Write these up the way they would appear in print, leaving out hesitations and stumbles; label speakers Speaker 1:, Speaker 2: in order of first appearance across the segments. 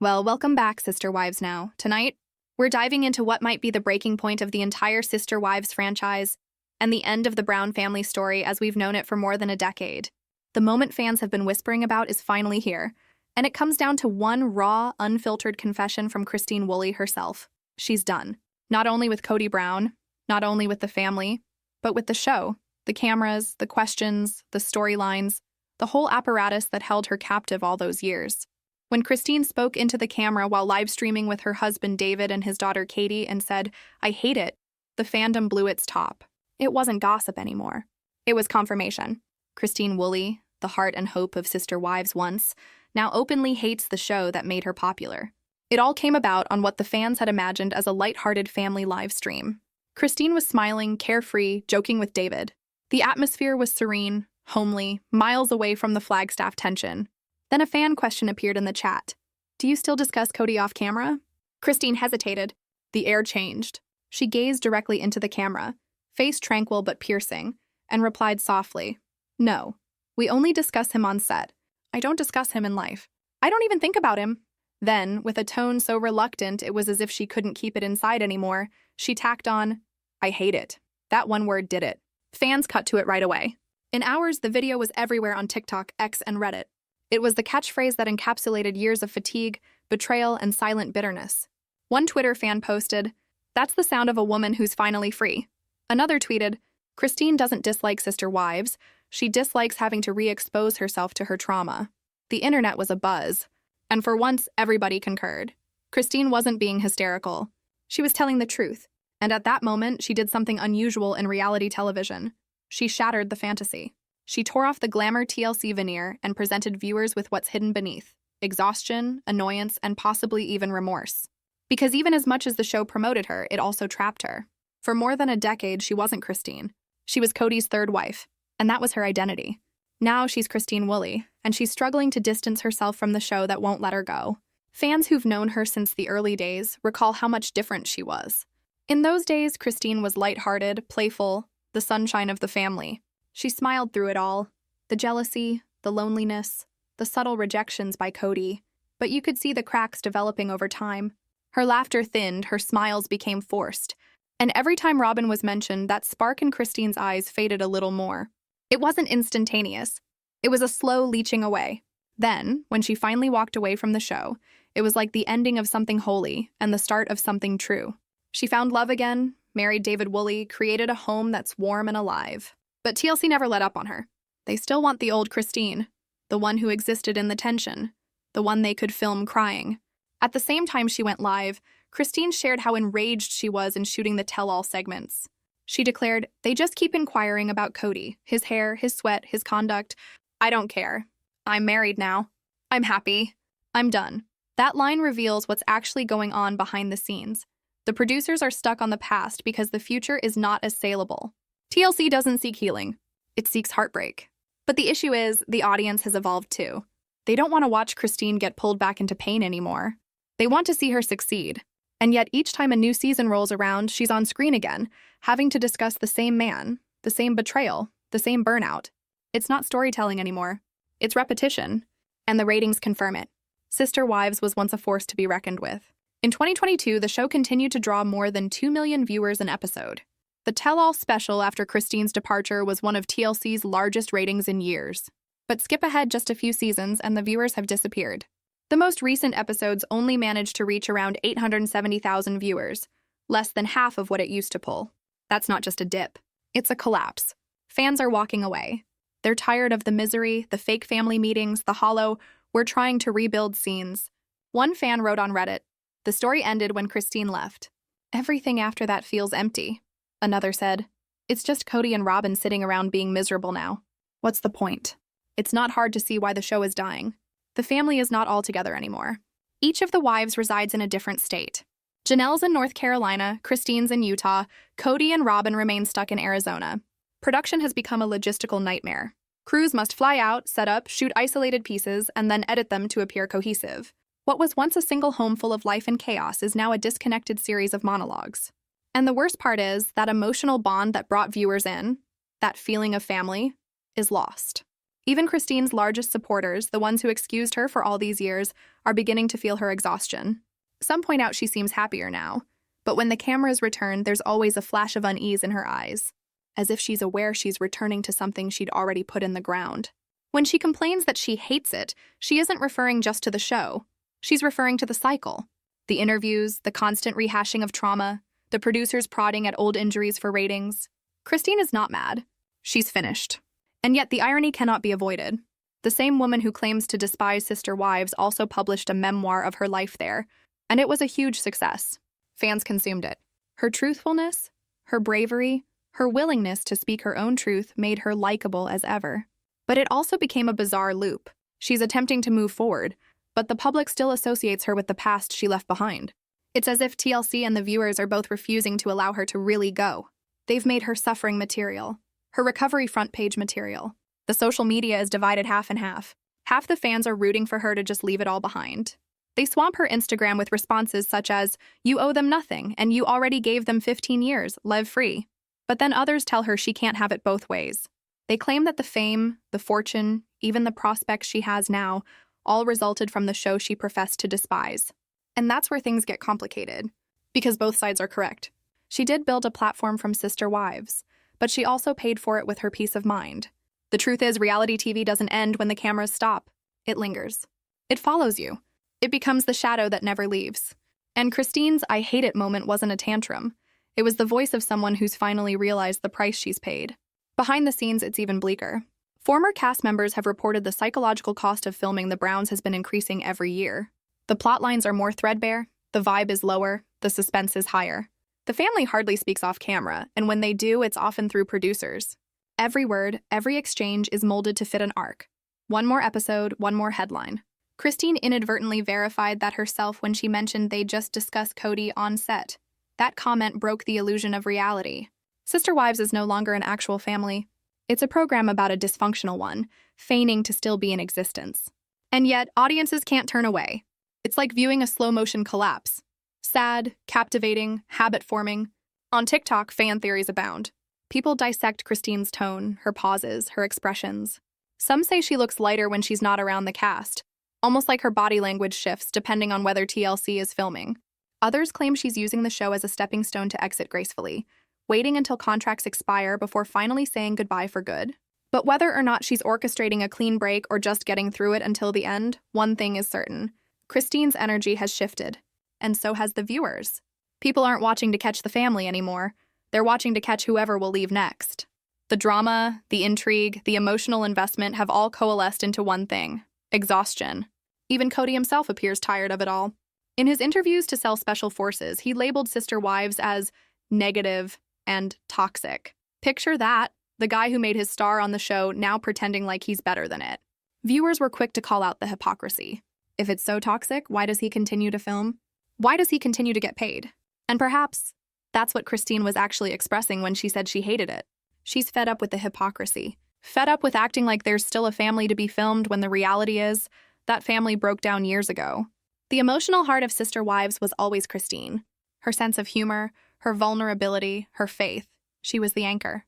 Speaker 1: Well, welcome back, Sister Wives Now. Tonight, we're diving into what might be the breaking point of the entire Sister Wives franchise and the end of the Brown family story as we've known it for more than a decade. The moment fans have been whispering about is finally here, and it comes down to one raw, unfiltered confession from Christine Woolley herself. She's done. Not only with Kody Brown, not only with the family, but with the show, the cameras, the questions, the storylines, the whole apparatus that held her captive all those years. When Christine spoke into the camera while live streaming with her husband David and his daughter Kody and said, "I hate it," the fandom blew its top. It wasn't gossip anymore. It was confirmation. Christine Woolley, the heart and hope of Sister Wives once, now openly hates the show that made her popular. It all came about on what the fans had imagined as a lighthearted family live stream. Christine was smiling, carefree, joking with David. The atmosphere was serene, homely, miles away from the Flagstaff tension. Then a fan question appeared in the chat. "Do you still discuss Kody off camera?" Christine hesitated. The air changed. She gazed directly into the camera, face tranquil but piercing, and replied softly, "No, we only discuss him on set. I don't discuss him in life. I don't even think about him." Then, with a tone so reluctant it was as if she couldn't keep it inside anymore, she tacked on, "I hate it." That one word did it. Fans cut to it right away. In hours, the video was everywhere on TikTok, X, and Reddit. It was the catchphrase that encapsulated years of fatigue, betrayal, and silent bitterness. One Twitter fan posted, "That's the sound of a woman who's finally free." Another tweeted, "Christine doesn't dislike Sister Wives. She dislikes having to re-expose herself to her trauma." The internet was abuzz, and for once, everybody concurred. Christine wasn't being hysterical. She was telling the truth, and at that moment, she did something unusual in reality television. She shattered the fantasy. She tore off the glamour TLC veneer and presented viewers with what's hidden beneath: exhaustion, annoyance, and possibly even remorse. Because even as much as the show promoted her, it also trapped her. For more than a decade, she wasn't Christine. She was Kody's third wife, and that was her identity. Now she's Christine Woolley, and she's struggling to distance herself from the show that won't let her go. Fans who've known her since the early days recall how much different she was. In those days, Christine was lighthearted, playful, the sunshine of the family. She smiled through it all, the jealousy, the loneliness, the subtle rejections by Kody, but you could see the cracks developing over time. Her laughter thinned, her smiles became forced, and every time Robin was mentioned, that spark in Christine's eyes faded a little more. It wasn't instantaneous. It was a slow leaching away. Then, when she finally walked away from the show, it was like the ending of something holy and the start of something true. She found love again, married David Woolley, created a home that's warm and alive. But TLC never let up on her. They still want the old Christine, the one who existed in the tension, the one they could film crying. At the same time she went live, Christine shared how enraged she was in shooting the tell-all segments. She declared, "They just keep inquiring about Kody, his hair, his sweat, his conduct. I don't care. I'm married now. I'm happy. I'm done." That line reveals what's actually going on behind the scenes. The producers are stuck on the past because the future is not as saleable. TLC doesn't seek healing. It seeks heartbreak. But the issue is, the audience has evolved too. They don't want to watch Christine get pulled back into pain anymore. They want to see her succeed. And yet each time a new season rolls around, she's on screen again, having to discuss the same man, the same betrayal, the same burnout. It's not storytelling anymore. It's repetition. And the ratings confirm it. Sister Wives was once a force to be reckoned with. In 2022, the show continued to draw more than 2 million viewers an episode. The tell-all special after Christine's departure was one of TLC's largest ratings in years. But skip ahead just a few seasons and the viewers have disappeared. The most recent episodes only managed to reach around 870,000 viewers, less than half of what it used to pull. That's not just a dip. It's a collapse. Fans are walking away. They're tired of the misery, the fake family meetings, the hollow, "We're trying to rebuild" scenes. One fan wrote on Reddit, "The story ended when Christine left. Everything after that feels empty." Another said, "It's just Kody and Robin sitting around being miserable now. What's the point?" It's not hard to see why the show is dying. The family is not all together anymore. Each of the wives resides in a different state. Janelle's in North Carolina, Christine's in Utah, Kody and Robin remain stuck in Arizona. Production has become a logistical nightmare. Crews must fly out, set up, shoot isolated pieces, and then edit them to appear cohesive. What was once a single home full of life and chaos is now a disconnected series of monologues. And the worst part is, that emotional bond that brought viewers in, that feeling of family, is lost. Even Christine's largest supporters, the ones who excused her for all these years, are beginning to feel her exhaustion. Some point out she seems happier now, but when the cameras return, there's always a flash of unease in her eyes, as if she's aware she's returning to something she'd already put in the ground. When she complains that she hates it, she isn't referring just to the show. She's referring to the cycle. The interviews, the constant rehashing of trauma, the producers prodding at old injuries for ratings. Christine is not mad. She's finished. And yet the irony cannot be avoided. The same woman who claims to despise Sister Wives also published a memoir of her life there, and it was a huge success. Fans consumed it. Her truthfulness, her bravery, her willingness to speak her own truth made her likable as ever. But it also became a bizarre loop. She's attempting to move forward, but the public still associates her with the past she left behind. It's as if TLC and the viewers are both refusing to allow her to really go. They've made her suffering material, her recovery front page material. The social media is divided half and half. Half the fans are rooting for her to just leave it all behind. They swamp her Instagram with responses such as, "You owe them nothing, and you already gave them 15 years, live free." But then others tell her she can't have it both ways. They claim that the fame, the fortune, even the prospects she has now, all resulted from the show she professed to despise. And that's where things get complicated, because both sides are correct. She did build a platform from Sister Wives, but she also paid for it with her peace of mind. The truth is, reality TV doesn't end when the cameras stop. It lingers. It follows you. It becomes the shadow that never leaves. And Christine's "I hate it" moment wasn't a tantrum. It was the voice of someone who's finally realized the price she's paid. Behind the scenes, it's even bleaker. Former cast members have reported the psychological cost of filming The Browns has been increasing every year. The plot lines are more threadbare, the vibe is lower, the suspense is higher. The family hardly speaks off camera, and when they do, it's often through producers. Every word, every exchange is molded to fit an arc. One more episode, one more headline. Christine inadvertently verified that herself when she mentioned they just discussed Kody on set. That comment broke the illusion of reality. Sister Wives is no longer an actual family. It's a program about a dysfunctional one, feigning to still be in existence. And yet, audiences can't turn away. It's like viewing a slow-motion collapse. Sad, captivating, habit-forming. On TikTok, fan theories abound. People dissect Christine's tone, her pauses, her expressions. Some say she looks lighter when she's not around the cast, almost like her body language shifts depending on whether TLC is filming. Others claim she's using the show as a stepping stone to exit gracefully, waiting until contracts expire before finally saying goodbye for good. But whether or not she's orchestrating a clean break or just getting through it until the end, one thing is certain. Christine's energy has shifted, and so has the viewers. People aren't watching to catch the family anymore. They're watching to catch whoever will leave next. The drama, the intrigue, the emotional investment have all coalesced into one thing: exhaustion. Even Kody himself appears tired of it all. In his interviews to sell Special Forces, he labeled Sister Wives as negative and toxic. Picture that, the guy who made his star on the show now pretending like he's better than it. Viewers were quick to call out the hypocrisy. If it's so toxic, why does he continue to film? Why does he continue to get paid? And perhaps that's what Christine was actually expressing when she said she hated it. She's fed up with the hypocrisy. Fed up with acting like there's still a family to be filmed when the reality is that family broke down years ago. The emotional heart of Sister Wives was always Christine. Her sense of humor, her vulnerability, her faith. She was the anchor.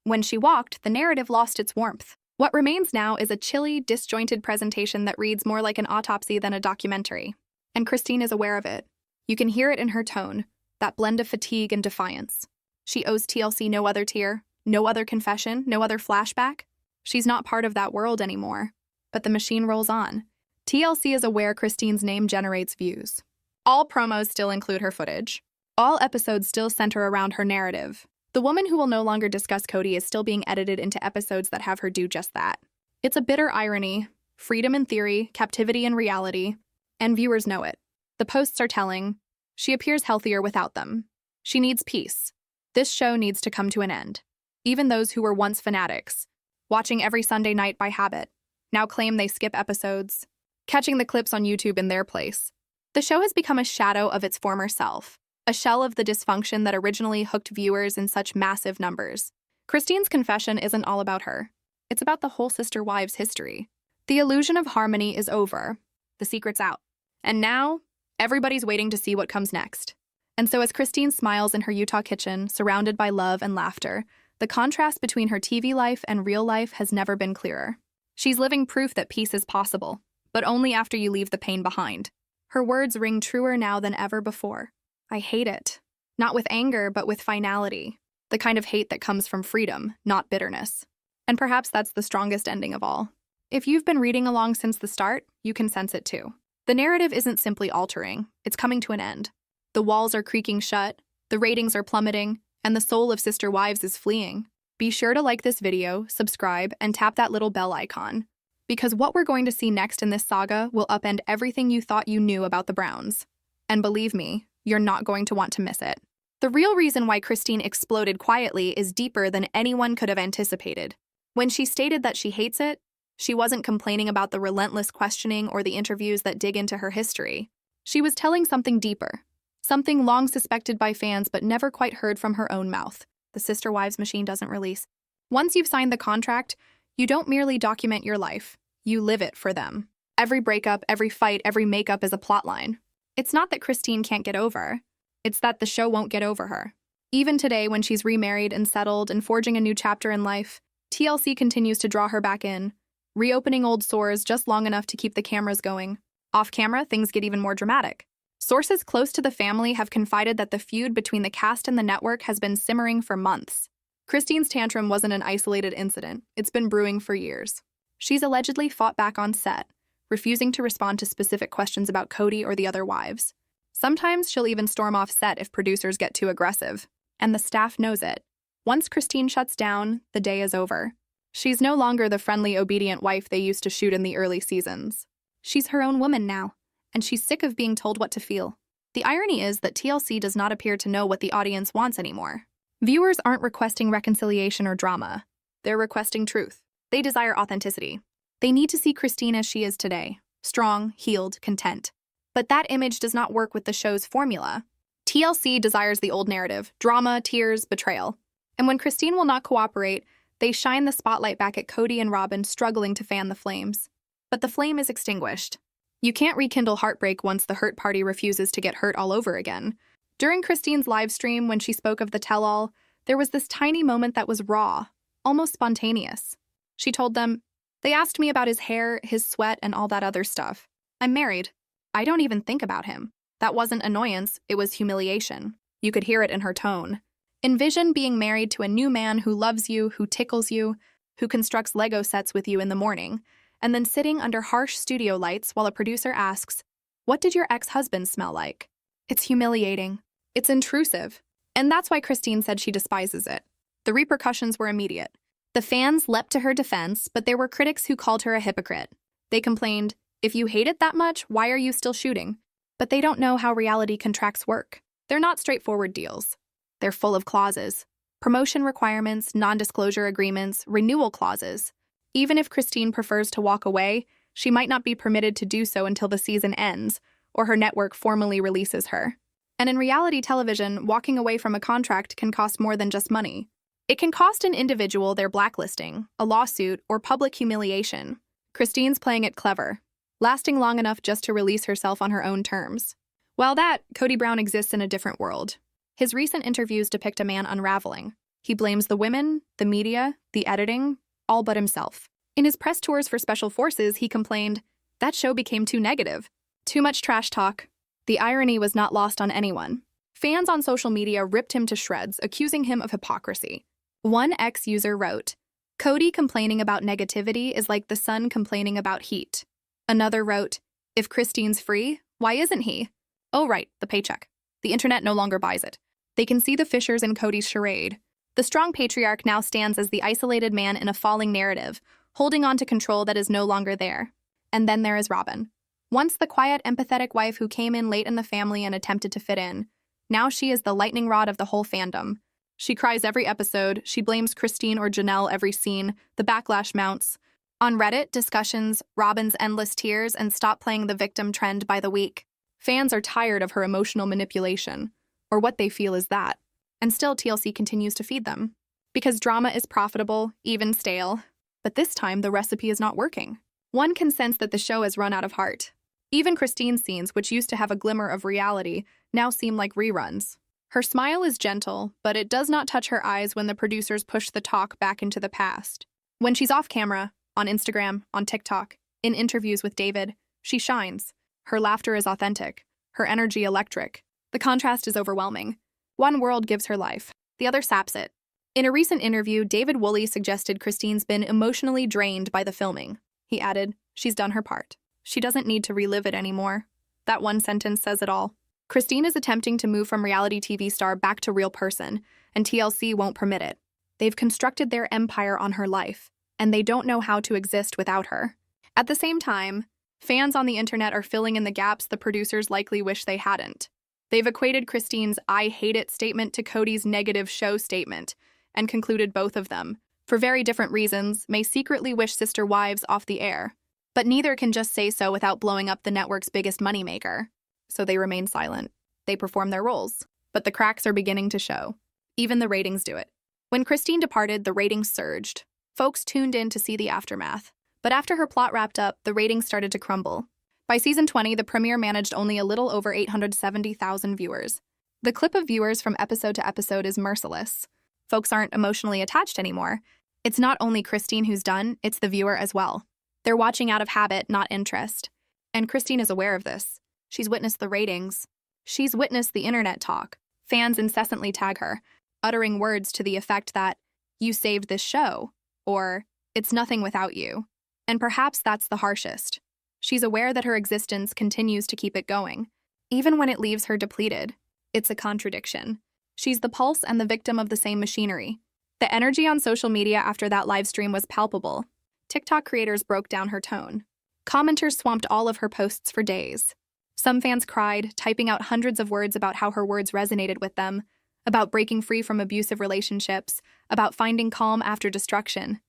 Speaker 1: When she walked, the narrative lost its warmth. What remains now is a chilly, disjointed presentation that reads more like an autopsy than a documentary. And Christine is aware of it. You can hear it in her tone, that blend of fatigue and defiance. She owes TLC no other tear, no other confession, no other flashback. She's not part of that world anymore. But the machine rolls on. TLC is aware Christine's name generates views. All promos still include her footage. All episodes still center around her narrative. The woman who will no longer discuss Kody is still being edited into episodes that have her do just that. It's a bitter irony, freedom in theory, captivity in reality, and viewers know it. The posts are telling. She appears healthier without them. She needs peace. This show needs to come to an end. Even those who were once fanatics, watching every Sunday night by habit, now claim they skip episodes, catching the clips on YouTube in their place. The show has become a shadow of its former self, a shell of the dysfunction that originally hooked viewers in such massive numbers. Christine's confession isn't all about her. It's about the whole Sister Wives history. The illusion of harmony is over. The secret's out. And now, everybody's waiting to see what comes next. And so as Christine smiles in her Utah kitchen, surrounded by love and laughter, the contrast between her TV life and real life has never been clearer. She's living proof that peace is possible, but only after you leave the pain behind. Her words ring truer now than ever before. I hate it. Not with anger, but with finality. The kind of hate that comes from freedom, not bitterness. And perhaps that's the strongest ending of all. If you've been reading along since the start, you can sense it too. The narrative isn't simply altering, it's coming to an end. The walls are creaking shut, the ratings are plummeting, and the soul of Sister Wives is fleeing. Be sure to like this video, subscribe, and tap that little bell icon. Because what we're going to see next in this saga will upend everything you thought you knew about the Browns. And believe me, you're not going to want to miss it. The real reason why Christine exploded quietly is deeper than anyone could have anticipated. When she stated that she hates it, she wasn't complaining about the relentless questioning or the interviews that dig into her history. She was telling something deeper, something long suspected by fans but never quite heard from her own mouth. The Sister Wives machine doesn't release. Once you've signed the contract, you don't merely document your life, you live it for them. Every breakup, every fight, every makeup is a plotline. It's not that Christine can't get over, it's that the show won't get over her. Even today, when she's remarried and settled and forging a new chapter in life, TLC continues to draw her back in, reopening old sores just long enough to keep the cameras going. Off camera, things get even more dramatic. Sources close to the family have confided that the feud between the cast and the network has been simmering for months. Christine's tantrum wasn't an isolated incident, it's been brewing for years. She's allegedly fought back on set, refusing to respond to specific questions about Kody or the other wives. Sometimes she'll even storm off set if producers get too aggressive, and the staff knows it. Once Christine shuts down, the day is over. She's no longer the friendly, obedient wife they used to shoot in the early seasons. She's her own woman now, and she's sick of being told what to feel. The irony is that TLC does not appear to know what the audience wants anymore. Viewers aren't requesting reconciliation or drama. They're requesting truth. They desire authenticity. They need to see Christine as she is today, strong, healed, content. But that image does not work with the show's formula. TLC desires the old narrative, drama, tears, betrayal. And when Christine will not cooperate, they shine the spotlight back at Kody and Robin struggling to fan the flames. But the flame is extinguished. You can't rekindle heartbreak once the hurt party refuses to get hurt all over again. During Christine's live stream, when she spoke of the tell-all, there was this tiny moment that was raw, almost spontaneous. She told them, "They asked me about his hair, his sweat, and all that other stuff. I'm married. I don't even think about him." That wasn't annoyance, it was humiliation. You could hear it in her tone. Envision being married to a new man who loves you, who tickles you, who constructs Lego sets with you in the morning, and then sitting under harsh studio lights while a producer asks, "What did your ex-husband smell like?" It's humiliating. It's intrusive. And that's why Christine said she despises it. The repercussions were immediate. The fans leapt to her defense, but there were critics who called her a hypocrite. They complained, "If you hate it that much, why are you still shooting?" But they don't know how reality contracts work. They're not straightforward deals. They're full of clauses. Promotion requirements, non-disclosure agreements, renewal clauses. Even if Christine prefers to walk away, she might not be permitted to do so until the season ends, or her network formally releases her. And in reality television, walking away from a contract can cost more than just money. It can cost an individual their blacklisting, a lawsuit, or public humiliation. Christine's playing it clever, lasting long enough just to release herself on her own terms. While that, Kody Brown exists in a different world. His recent interviews depict a man unraveling. He blames the women, the media, the editing, all but himself. In his press tours for Special Forces, he complained, "That show became too negative. Too much trash talk." The irony was not lost on anyone. Fans on social media ripped him to shreds, accusing him of hypocrisy. One ex-user wrote, "Kody complaining about negativity is like the sun complaining about heat." Another wrote, "If Christine's free, why isn't he?" Oh right, the paycheck. The internet no longer buys it. They can see the fissures in Kody's charade. The strong patriarch now stands as the isolated man in a falling narrative, holding on to control that is no longer there. And then there is Robin. Once the quiet, empathetic wife who came in late in the family and attempted to fit in, now she is the lightning rod of the whole fandom. She cries every episode, she blames Christine or Janelle every scene, the backlash mounts. On Reddit, discussions, Robin's endless tears, and stop playing the victim trend by the week. Fans are tired of her emotional manipulation, or what they feel is that. And still TLC continues to feed them. Because drama is profitable, even stale. But this time, the recipe is not working. One can sense that the show has run out of heart. Even Christine's scenes, which used to have a glimmer of reality, now seem like reruns. Her smile is gentle, but it does not touch her eyes when the producers push the talk back into the past. When she's off camera, On Instagram, on TikTok, in interviews with David, she shines. Her laughter is authentic, her energy electric. The contrast is overwhelming. One world gives her life, the other saps it. In a recent interview, David Woolley suggested Christine's been emotionally drained by the filming. He added, "She's done her part. She doesn't need to relive it anymore." That one sentence says it all. Christine is attempting to move from reality TV star back to real person, and TLC won't permit it. They've constructed their empire on her life, and they don't know how to exist without her. At the same time, fans on the internet are filling in the gaps the producers likely wish they hadn't. They've equated Christine's "I hate it" statement to Kody's negative show statement, and concluded both of them, for very different reasons, may secretly wish sister wives off the air. But neither can just say so without blowing up the network's biggest moneymaker. So they remain silent. They perform their roles. But the cracks are beginning to show. Even the ratings do it. When Christine departed, the ratings surged. Folks tuned in to see the aftermath. But after her plot wrapped up, the ratings started to crumble. By season 20, the premiere managed only a little over 870,000 viewers. The clip of viewers from episode to episode is merciless. Folks aren't emotionally attached anymore. It's not only Christine who's done, it's the viewer as well. They're watching out of habit, not interest. And Christine is aware of this. She's witnessed the ratings. She's witnessed the internet talk. Fans incessantly tag her, uttering words to the effect that, "You saved this show," or "It's nothing without you." And perhaps that's the harshest. She's aware that her existence continues to keep it going, even when it leaves her depleted. It's a contradiction. She's the pulse and the victim of the same machinery. The energy on social media after that live stream was palpable. TikTok creators broke down her tone. Commenters swamped all of her posts for days. Some fans cried, typing out hundreds of words about how her words resonated with them, about breaking free from abusive relationships, about finding calm after destruction.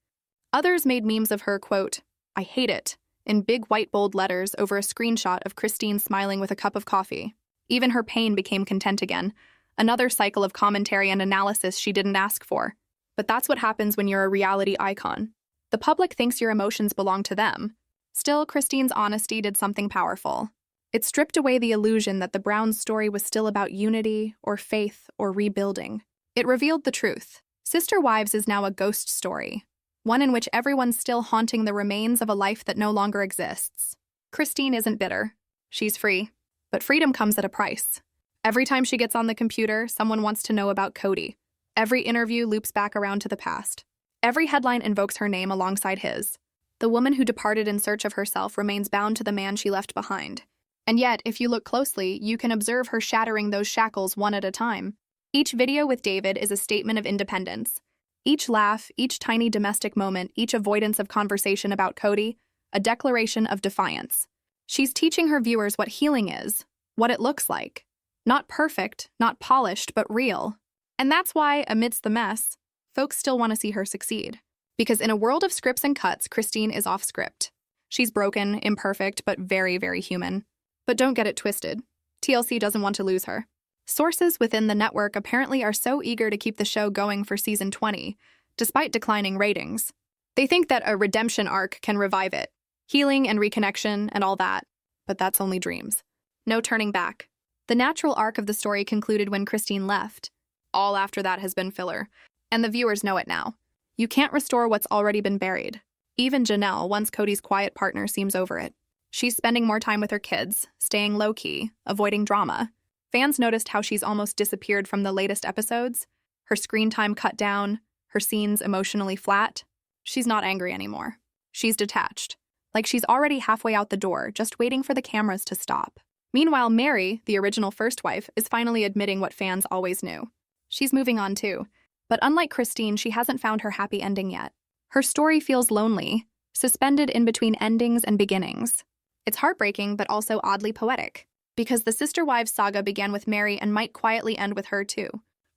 Speaker 1: Others made memes of her, quote, "I hate it," in big white bold letters over a screenshot of Christine smiling with a cup of coffee. Even her pain became content again, another cycle of commentary and analysis she didn't ask for. But that's what happens when you're a reality icon. The public thinks your emotions belong to them. Still, Christine's honesty did something powerful. It stripped away the illusion that the Browns' story was still about unity or faith or rebuilding. It revealed the truth. Sister Wives is now a ghost story, one in which everyone's still haunting the remains of a life that no longer exists. Christine isn't bitter. She's free. But freedom comes at a price. Every time she gets on the computer, someone wants to know about Kody. Every interview loops back around to the past. Every headline invokes her name alongside his. The woman who departed in search of herself remains bound to the man she left behind. And yet, if you look closely, you can observe her shattering those shackles one at a time. Each video with David is a statement of independence. Each laugh, each tiny domestic moment, each avoidance of conversation about Kody, a declaration of defiance. She's teaching her viewers what healing is, what it looks like. Not perfect, not polished, but real. And that's why, amidst the mess, folks still want to see her succeed. Because in a world of scripts and cuts, Christine is off script. She's broken, imperfect, but very, very human. But don't get it twisted. TLC doesn't want to lose her. Sources within the network apparently are so eager to keep the show going for season 20, despite declining ratings. They think that a redemption arc can revive it. Healing and reconnection and all that. But that's only dreams. No turning back. The natural arc of the story concluded when Christine left. All after that has been filler. And the viewers know it now. You can't restore what's already been buried. Even Janelle, once Kody's quiet partner, seems over it. She's spending more time with her kids, staying low-key, avoiding drama. Fans noticed how she's almost disappeared from the latest episodes. Her screen time cut down, her scenes emotionally flat. She's not angry anymore. She's detached. Like she's already halfway out the door, just waiting for the cameras to stop. Meanwhile, Mary, the original first wife, is finally admitting what fans always knew. She's moving on too. But unlike Christine, she hasn't found her happy ending yet. Her story feels lonely, suspended in between endings and beginnings. It's heartbreaking, but also oddly poetic, because the Sister Wives saga began with Mary and might quietly end with her too.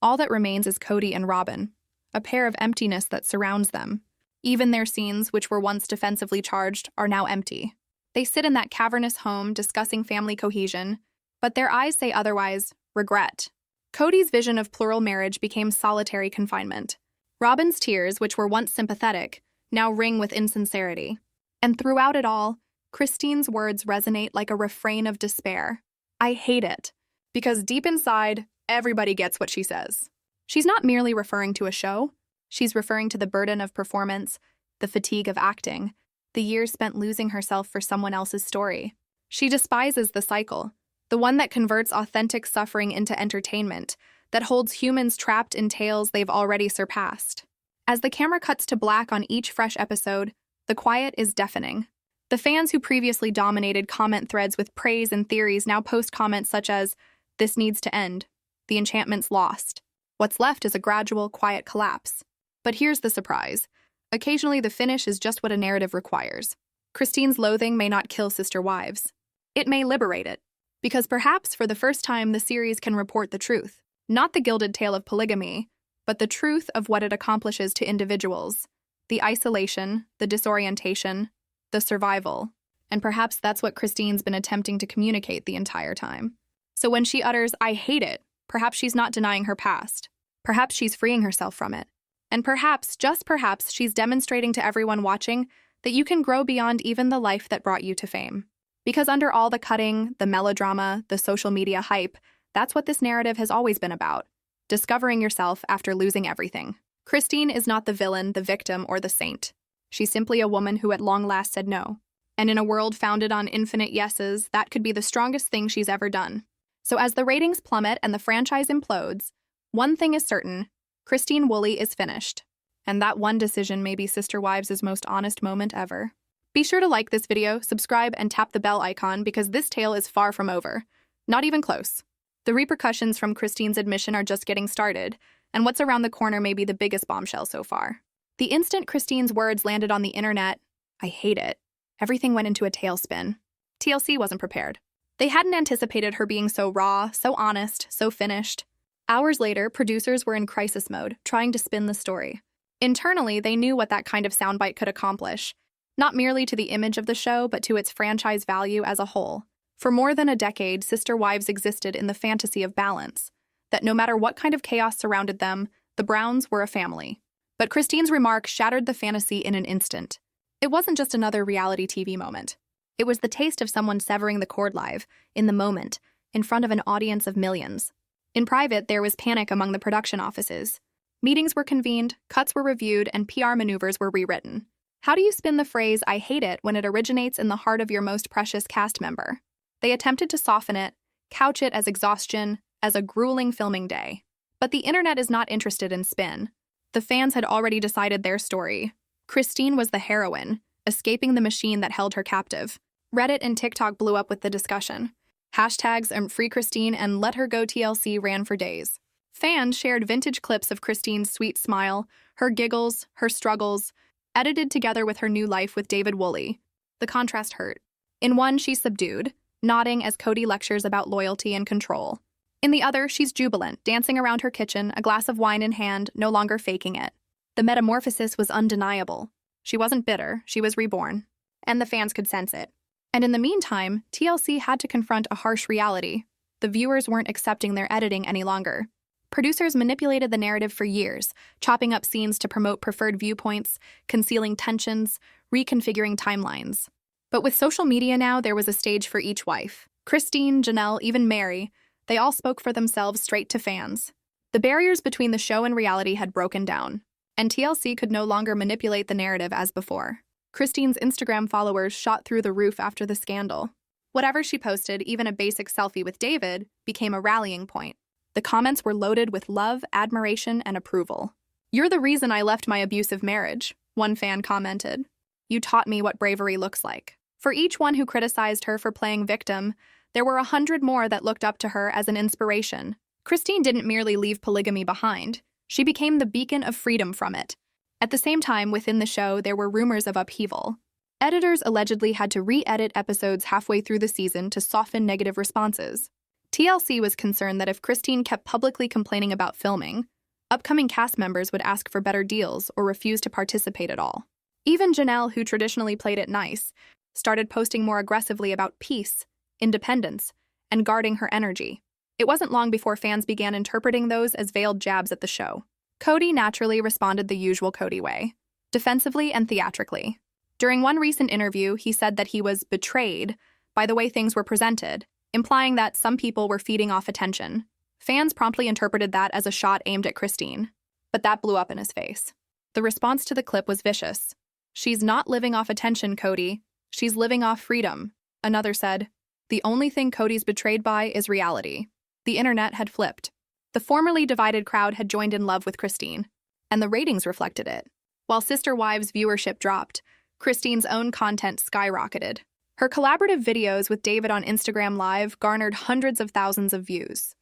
Speaker 1: All that remains is Kody and Robin, a pair of emptiness that surrounds them. Even their scenes, which were once defensively charged, are now empty. They sit in that cavernous home discussing family cohesion, but their eyes say otherwise, regret. Kody's vision of plural marriage became solitary confinement. Robin's tears, which were once sympathetic, now ring with insincerity. And throughout it all, Christine's words resonate like a refrain of despair. I hate it. Because deep inside, everybody gets what she says. She's not merely referring to a show. She's referring to the burden of performance, the fatigue of acting, the years spent losing herself for someone else's story. She despises the cycle, the one that converts authentic suffering into entertainment, that holds humans trapped in tales they've already surpassed. As the camera cuts to black on each fresh episode, the quiet is deafening. The fans who previously dominated comment threads with praise and theories now post comments such as, "This needs to end. The enchantment's lost." What's left is a gradual, quiet collapse. But here's the surprise. Occasionally, the finish is just what a narrative requires. Christine's loathing may not kill Sister Wives. It may liberate it. Because perhaps for the first time, the series can report the truth. Not the gilded tale of polygamy, but the truth of what it accomplishes to individuals. The isolation, the disorientation, the survival. And perhaps that's what Christine's been attempting to communicate the entire time. So when she utters, "I hate it," perhaps she's not denying her past. Perhaps she's freeing herself from it. And perhaps, just perhaps, she's demonstrating to everyone watching that you can grow beyond even the life that brought you to fame. Because under all the cutting, the melodrama, the social media hype, that's what this narrative has always been about. Discovering yourself after losing everything. Christine is not the villain, the victim, or the saint. She's simply a woman who at long last said no. And in a world founded on infinite yeses, that could be the strongest thing she's ever done. So as the ratings plummet and the franchise implodes, one thing is certain, Christine Woolley is finished. And that one decision may be Sister Wives' most honest moment ever. Be sure to like this video, subscribe, and tap the bell icon because this tale is far from over. Not even close. The repercussions from Christine's admission are just getting started, and what's around the corner may be the biggest bombshell so far. The instant Christine's words landed on the internet, "I hate it," everything went into a tailspin. TLC wasn't prepared. They hadn't anticipated her being so raw, so honest, so finished. Hours later, producers were in crisis mode, trying to spin the story. Internally, they knew what that kind of soundbite could accomplish, not merely to the image of the show, but to its franchise value as a whole. For more than a decade, Sister Wives existed in the fantasy of balance, that no matter what kind of chaos surrounded them, the Browns were a family. But Christine's remark shattered the fantasy in an instant. It wasn't just another reality TV moment. It was the taste of someone severing the cord live, in the moment, in front of an audience of millions. In private, there was panic among the production offices. Meetings were convened, cuts were reviewed, and PR maneuvers were rewritten. How do you spin the phrase, "I hate it," when it originates in the heart of your most precious cast member? They attempted to soften it, couch it as exhaustion, as a grueling filming day. But the internet is not interested in spin. The fans had already decided their story. Christine was the heroine, escaping the machine that held her captive. Reddit and TikTok blew up with the discussion. Hashtags Free Christine and Let Her Go TLC ran for days. Fans shared vintage clips of Christine's sweet smile, her giggles, her struggles, edited together with her new life with David Woolley. The contrast hurt. In one, she's subdued, nodding as Kody lectures about loyalty and control. In the other, she's jubilant, dancing around her kitchen, a glass of wine in hand, no longer faking it. The metamorphosis was undeniable. She wasn't bitter, she was reborn. And the fans could sense it. And in the meantime, TLC had to confront a harsh reality. The viewers weren't accepting their editing any longer. Producers manipulated the narrative for years, chopping up scenes to promote preferred viewpoints, concealing tensions, reconfiguring timelines. But with social media now, there was a stage for each wife. Christine, Janelle, even Mary, they all spoke for themselves straight to fans. The barriers between the show and reality had broken down, and TLC could no longer manipulate the narrative as before. Christine's Instagram followers shot through the roof after the scandal. Whatever she posted, even a basic selfie with David, became a rallying point. The comments were loaded with love, admiration, and approval. "You're the reason I left my abusive marriage," one fan commented. "You taught me what bravery looks like." For each one who criticized her for playing victim, there were 100 more that looked up to her as an inspiration. Christine didn't merely leave polygamy behind. She became the beacon of freedom from it. At the same time, within the show, there were rumors of upheaval. Editors allegedly had to re-edit episodes halfway through the season to soften negative responses. TLC was concerned that if Christine kept publicly complaining about filming, upcoming cast members would ask for better deals or refuse to participate at all. Even Janelle, who traditionally played it nice, started posting more aggressively about peace, independence, and guarding her energy. It wasn't long before fans began interpreting those as veiled jabs at the show. Kody naturally responded the usual Kody way, defensively and theatrically. During one recent interview, he said that he was betrayed by the way things were presented, implying that some people were feeding off attention. Fans promptly interpreted that as a shot aimed at Christine, but that blew up in his face. The response to the clip was vicious. "She's not living off attention, Kody. She's living off freedom." Another said, "The only thing Kody's betrayed by is reality." The internet had flipped. The formerly divided crowd had joined in love with Christine, and the ratings reflected it. While Sister Wives' viewership dropped, Christine's own content skyrocketed. Her collaborative videos with David on Instagram Live garnered hundreds of thousands of views.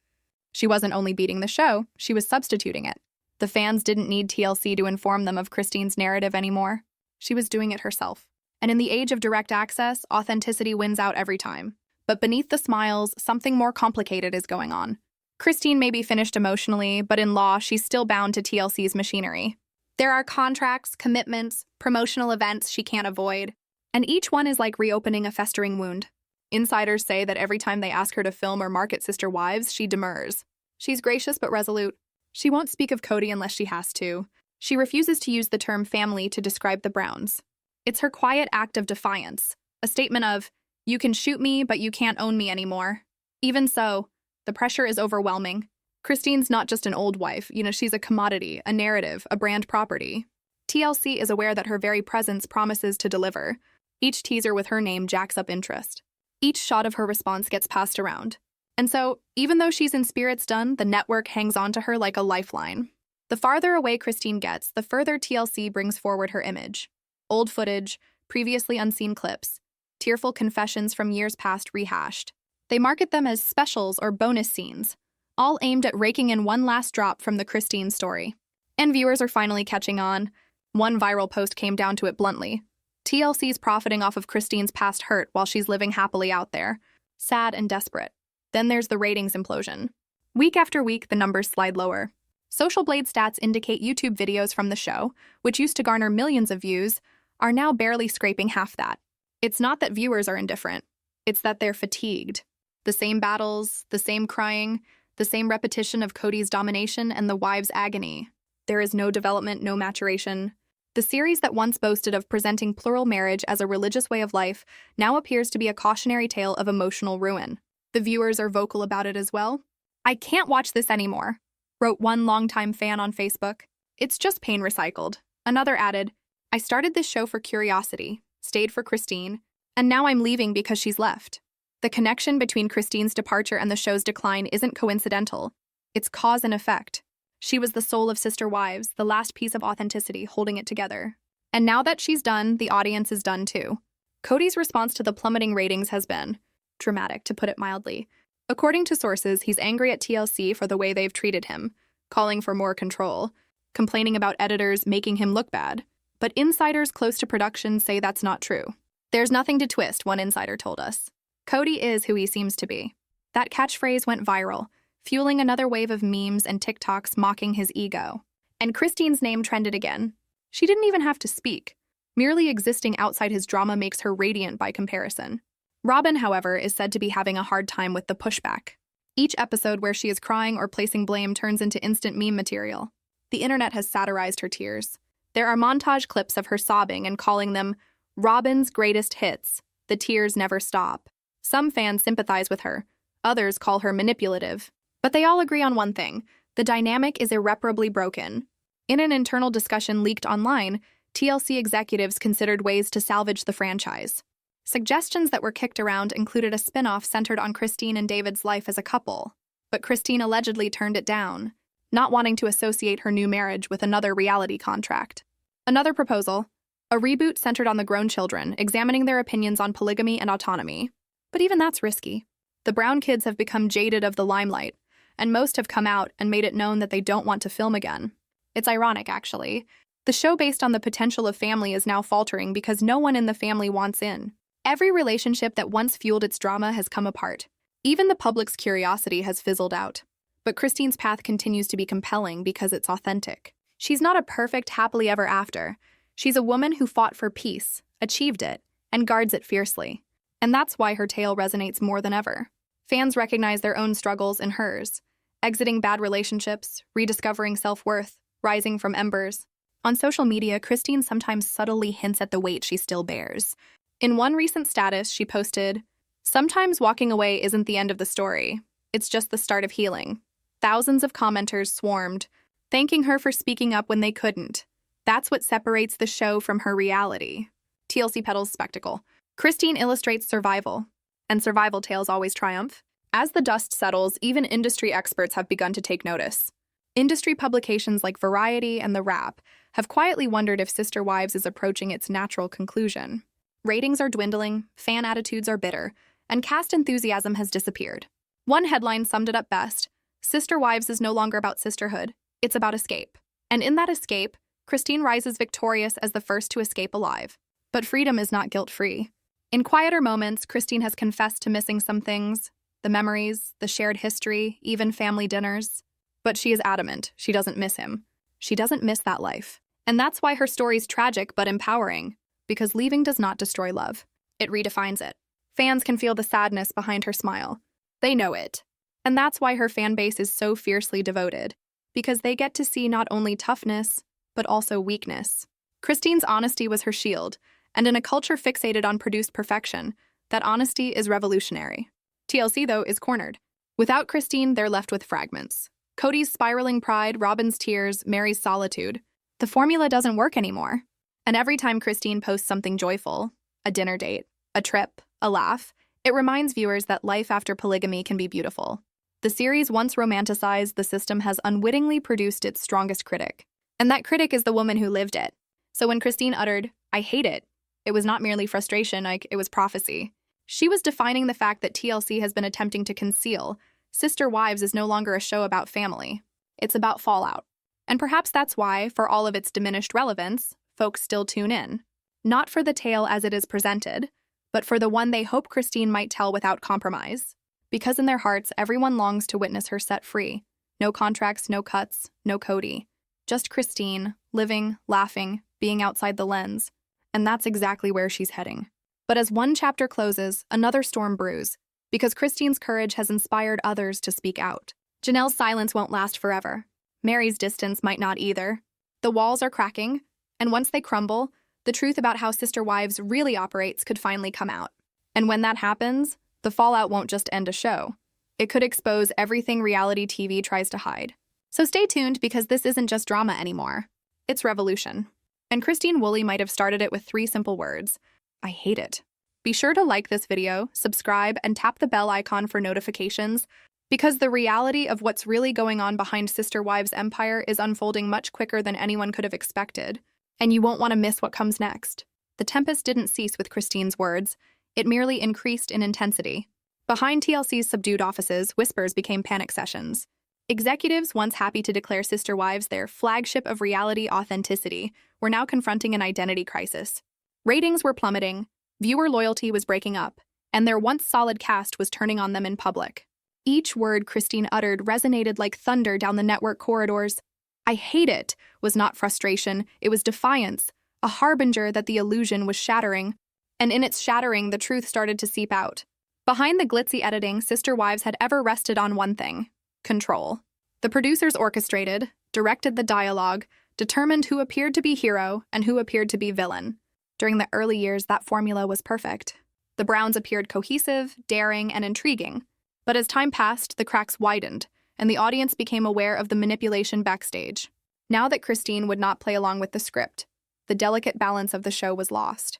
Speaker 1: She wasn't only beating the show, she was substituting it. The fans didn't need TLC to inform them of Christine's narrative anymore. She was doing it herself. And in the age of direct access, authenticity wins out every time. But beneath the smiles, something more complicated is going on. Christine may be finished emotionally, but in law, she's still bound to TLC's machinery. There are contracts, commitments, promotional events she can't avoid, and each one is like reopening a festering wound. Insiders say that every time they ask her to film or market Sister Wives, she demurs. She's gracious but resolute. She won't speak of Kody unless she has to. She refuses to use the term family to describe the Browns. It's her quiet act of defiance, a statement of, "You can shoot me, but you can't own me anymore." Even so, the pressure is overwhelming. Christine's not just an old wife, she's a commodity, a narrative, a brand property. TLC is aware that her very presence promises to deliver. Each teaser with her name jacks up interest. Each shot of her response gets passed around. And so, even though she's in spirits done, the network hangs on to her like a lifeline. The farther away Christine gets, the further TLC brings forward her image. Old footage, previously unseen clips, tearful confessions from years past rehashed. They market them as specials or bonus scenes, all aimed at raking in one last drop from the Christine story. And viewers are finally catching on. One viral post came down to it bluntly. TLC's profiting off of Christine's past hurt while she's living happily out there. Sad and desperate. Then there's the ratings implosion. Week after week, the numbers slide lower. Social Blade stats indicate YouTube videos from the show, which used to garner millions of views, are now barely scraping half that. It's not that viewers are indifferent. It's that they're fatigued. The same battles, the same crying, the same repetition of Kody's domination and the wives' agony. There is no development, no maturation. The series that once boasted of presenting plural marriage as a religious way of life now appears to be a cautionary tale of emotional ruin. The viewers are vocal about it as well. "I can't watch this anymore," wrote one longtime fan on Facebook. "It's just pain recycled." Another added, "I started this show for curiosity, stayed for Christine, and now I'm leaving because she's left." The connection between Christine's departure and the show's decline isn't coincidental. It's cause and effect. She was the soul of Sister Wives, the last piece of authenticity holding it together. And now that she's done, the audience is done too. Kody's response to the plummeting ratings has been dramatic, to put it mildly. According to sources, he's angry at TLC for the way they've treated him, calling for more control, complaining about editors making him look bad. But insiders close to production say that's not true. "There's nothing to twist," one insider told us. "Kody is who he seems to be." That catchphrase went viral, fueling another wave of memes and TikToks mocking his ego. And Christine's name trended again. She didn't even have to speak. Merely existing outside his drama makes her radiant by comparison. Robin, however, is said to be having a hard time with the pushback. Each episode where she is crying or placing blame turns into instant meme material. The internet has satirized her tears. There are montage clips of her sobbing and calling them Robin's greatest hits. The tears never stop. Some fans sympathize with her. Others call her manipulative. But they all agree on one thing: the dynamic is irreparably broken. In an internal discussion leaked online, TLC executives considered ways to salvage the franchise. Suggestions that were kicked around included a spin-off centered on Christine and David's life as a couple. But Christine allegedly turned it down, not wanting to associate her new marriage with another reality contract. Another proposal: a reboot centered on the grown children, examining their opinions on polygamy and autonomy. But even that's risky. The Brown kids have become jaded of the limelight, and most have come out and made it known that they don't want to film again. It's ironic, actually. The show based on the potential of family is now faltering because no one in the family wants in. Every relationship that once fueled its drama has come apart. Even the public's curiosity has fizzled out. But Christine's path continues to be compelling because it's authentic. She's not a perfect happily ever after. She's a woman who fought for peace, achieved it, and guards it fiercely. And that's why her tale resonates more than ever. Fans recognize their own struggles in hers, exiting bad relationships, rediscovering self-worth, rising from embers. On social media, Christine sometimes subtly hints at the weight she still bears. In one recent status, she posted, "Sometimes walking away isn't the end of the story. It's just the start of healing." Thousands of commenters swarmed, thanking her for speaking up when they couldn't. That's what separates the show from her reality. TLC peddles spectacle. Christine illustrates survival, and survival tales always triumph. As the dust settles, even industry experts have begun to take notice. Industry publications like Variety and The Wrap have quietly wondered if Sister Wives is approaching its natural conclusion. Ratings are dwindling, fan attitudes are bitter, and cast enthusiasm has disappeared. One headline summed it up best: Sister Wives is no longer about sisterhood, it's about escape. And in that escape, Christine rises victorious as the first to escape alive. But freedom is not guilt-free. In quieter moments, Christine has confessed to missing some things: the memories, the shared history, even family dinners. But she is adamant she doesn't miss him. She doesn't miss that life. And that's why her story's tragic but empowering, because leaving does not destroy love. It redefines it. Fans can feel the sadness behind her smile. They know it. And that's why her fan base is so fiercely devoted, because they get to see not only toughness, but also weakness. Christine's honesty was her shield, and in a culture fixated on produced perfection, that honesty is revolutionary. TLC, though, is cornered. Without Christine, they're left with fragments. Kody's spiraling pride, Robin's tears, Mary's solitude. The formula doesn't work anymore. And every time Christine posts something joyful, a dinner date, a trip, a laugh, it reminds viewers that life after polygamy can be beautiful. The series once romanticized the system has unwittingly produced its strongest critic. And that critic is the woman who lived it. So when Christine uttered, "I hate it," it was not merely frustration, it was prophecy. She was defining the fact that TLC has been attempting to conceal. Sister Wives is no longer a show about family. It's about fallout. And perhaps that's why, for all of its diminished relevance, folks still tune in. Not for the tale as it is presented, but for the one they hope Christine might tell without compromise. Because in their hearts, everyone longs to witness her set free. No contracts, no cuts, no Kody. Just Christine, living, laughing, being outside the lens. And that's exactly where she's heading. But as one chapter closes, another storm brews, because Christine's courage has inspired others to speak out. Janelle's silence won't last forever. Mary's distance might not either. The walls are cracking, and once they crumble, the truth about how Sister Wives really operates could finally come out. And when that happens, the fallout won't just end a show. It could expose everything reality TV tries to hide. So stay tuned, because this isn't just drama anymore. It's revolution. And Christine Woolley might have started it with 3 simple words: I hate it. Be sure to like this video, subscribe, and tap the bell icon for notifications, because the reality of what's really going on behind Sister Wives' empire is unfolding much quicker than anyone could have expected, and you won't want to miss what comes next. The tempest didn't cease with Christine's words, it merely increased in intensity. Behind TLC's subdued offices, whispers became panic sessions. Executives, once happy to declare Sister Wives their flagship of reality authenticity, were now confronting an identity crisis. Ratings were plummeting, viewer loyalty was breaking up, and their once solid cast was turning on them in public. Each word Christine uttered resonated like thunder down the network corridors. I hate it was not frustration, it was defiance, a harbinger that the illusion was shattering. And in its shattering, the truth started to seep out. Behind the glitzy editing, Sister Wives had ever rested on one thing: control. The producers orchestrated, directed the dialogue, determined who appeared to be hero and who appeared to be villain. During the early years, that formula was perfect. The Browns appeared cohesive, daring, and intriguing. But as time passed, the cracks widened, and the audience became aware of the manipulation backstage. Now that Christine would not play along with the script, the delicate balance of the show was lost.